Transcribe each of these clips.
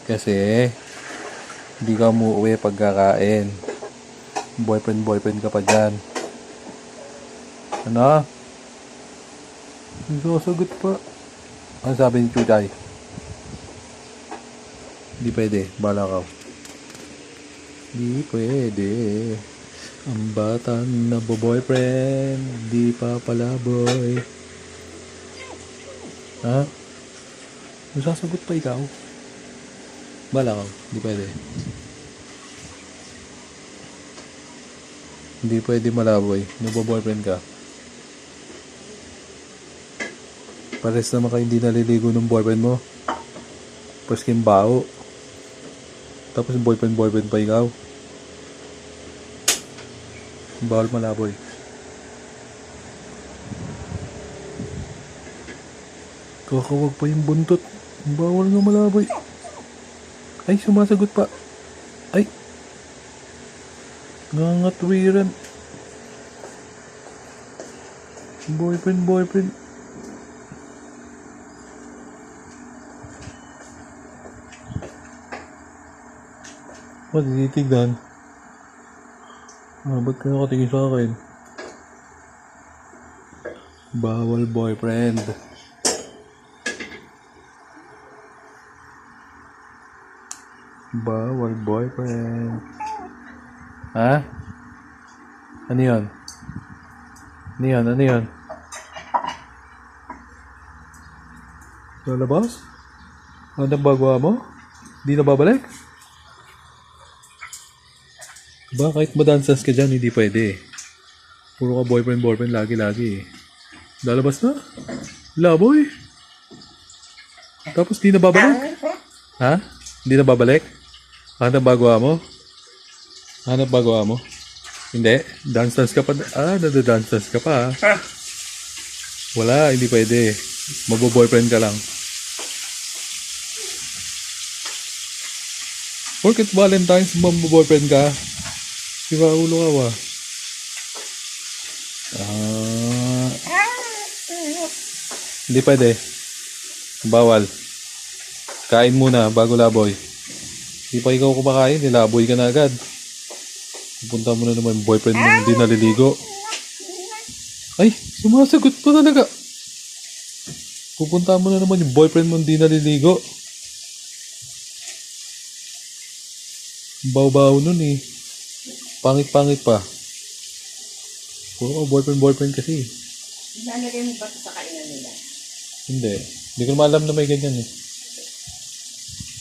Kasi, hindi ka umuwi pagkakain. Boyfriend ka pa dyan. Ano? Hindi sasagot pa. Ano sabi ni Chuchay? Hindi pwede. Bala ka. Hindi pwede. Ang bata na boyfriend, di pa pala boy. Ha? Masasagot pa ikaw? Bala ka. Hindi pwede. Hindi pwede malaboy. Nagbo-boyfriend ka. Pares naman kayo hindi naliligo ng boyfriend mo. Paskin bao. Tapos boyfriend pa ikaw. Bawal malaboy. Kakawag pa yung buntot. Bawal nga malaboy. Ay, sumasagot pa. Ay. Nangatwiran. Boyfriend. Ba't tinitignan? Ba't ka nakatingin sa akin? Bawal boyfriend. Bawal boyfriend. Ha? Ano yun? Ano yun? Lalabas? Ano na bagawa mo? Di na babalik? Ba, kahit madansas ka dyan, hindi pwede. Puro ka boyfriend lagi. Lalabas na? Laboy? Tapos di na babalik? Ha? Di na babalik? Ano bagawa mo? Hindi? Dance ka pa? Nadadance ka pa. Wala, hindi pwede. Magbo-boyfriend ka lang. Porket Valentine's, magbo-boyfriend ka. Diba, ulo ka ba? Hindi pwede. Bawal. Kain muna bago laboy. Di pa ikaw kumakain, nilaboy ka na agad. Pupunta mo na naman yung boyfriend mo hindi naliligo. Ay, sumasagot pa talaga. Pupunta mo na naman yung boyfriend mo hindi naliligo. Baw-baw nun eh. Pangit pa. Puro boyfriend kasi. Lalagay mo ba sa kainan nila? Hindi. Hindi ko naman alam na may ganyan eh.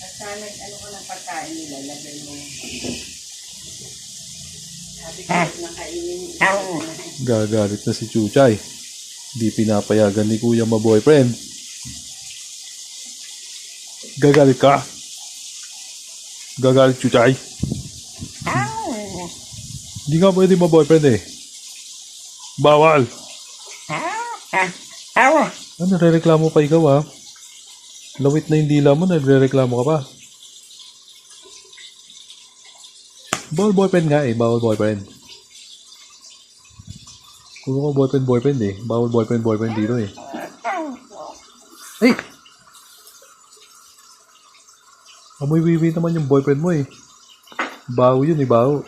Basta ano ko ng pagkain nila, lagay mo. Sabi ko na kainin. Gagalit na si Chuchay. Di pinapayagan ni Kuya ma-boyfriend. Gagalit ka? Gagalit Chuchay? Hindi nga pwede ma-boyfriend eh. Bawal! Ano, nare-reklamo pa ikaw ha? Lawit na yung dila mo, nare-reklamo ka pa. Bawal boyfriend nga eh, bawal boyfriend. Kung ko boyfriend eh, bawal boyfriend dito eh. Hey! Amoy wiwi naman yung boyfriend mo eh. Baho yun eh, baho.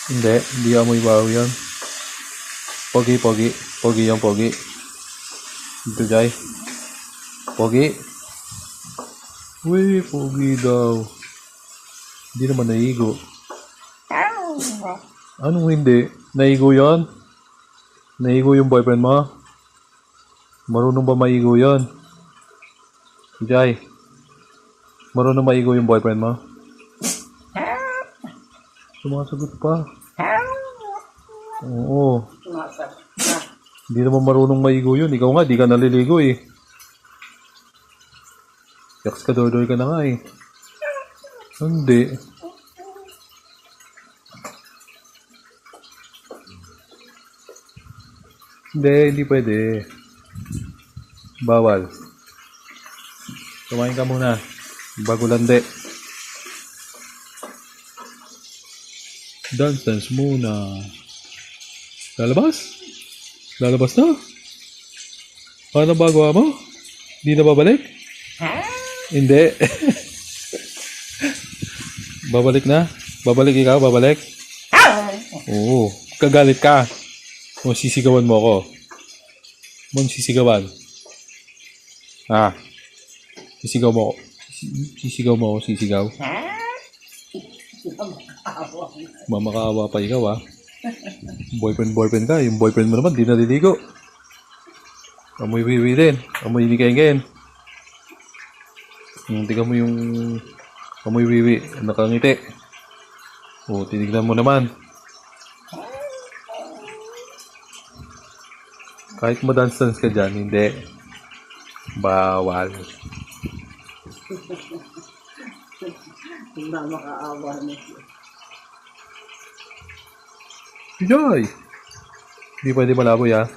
Hindi amoy baho yan. Pogi yung pogi. Dito Jai. Pogi. Uy, pogi daw. Hindi naman naigo. Anong hindi? Naigo yan? Naigo yung boyfriend mo? Marunong ba maigo yan? Jai. Marunong maigo yung boyfriend mo? Sumasagot pa. Oo. Hindi naman marunong maigo yun. Ikaw nga, di ka naliligo eh. Yaks ka doy ka na nga eh. Hindi. Hindi pwede. Bawal. Kumain ka muna. Bago lande. Dance muna. Lalabas? Lalabas na? Paano ba gawa mo? Di na babalik? Hindi. Babalik na? Babalik ikaw? Babalik? Oo. Kagalit ka. O sisigawan mo ako. Mo sisigawan. Ah. Sisigaw mo ako. Sisigaw mo ako, sisigaw. Mamakaawa pa ikaw, ah. Boyfriend ka. Yung boyfriend mo naman, di naliligo. Amoy wiwi din. Amoy inikengken. Tingnan mo yung amoy wiwi. Nakangiti. O, tinignan mo naman. Kahit madance-dance ka dyan, hindi. Bawal. Hindi makaawa na siya. Joy! Hindi pwede malaboy, ah.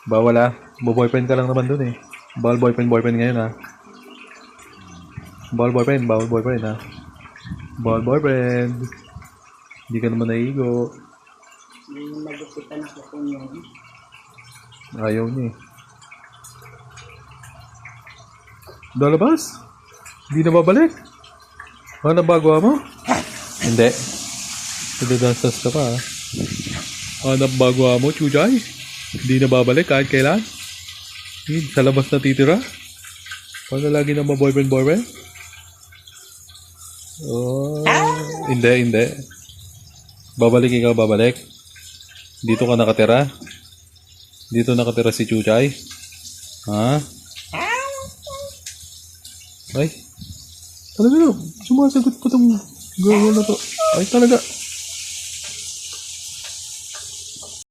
Bawal, ah. Boyfriend ka lang naman dun, eh. Bawal boyfriend ngayon, ah. Bawal boyfriend, ah. Bawal boyfriend. Hindi ka naman naigo. Yung nagupitan ako kung yun. Ayaw niya, eh. Dalabas? Hindi na babalik? Ano bago mo? Hindi. Dance ka pa, ah. Hanap bago mo, Chujay? Hindi na babalik kahit kailan? Sa labas na titira? Paano lagi na boyfriend? Oh, hindi. Babalik ikaw, babalik. Dito ka nakatira? Dito nakatira si Chuchay? Ha? Ay, talaga, sumasagot pa tong girl na to. Ay, talaga.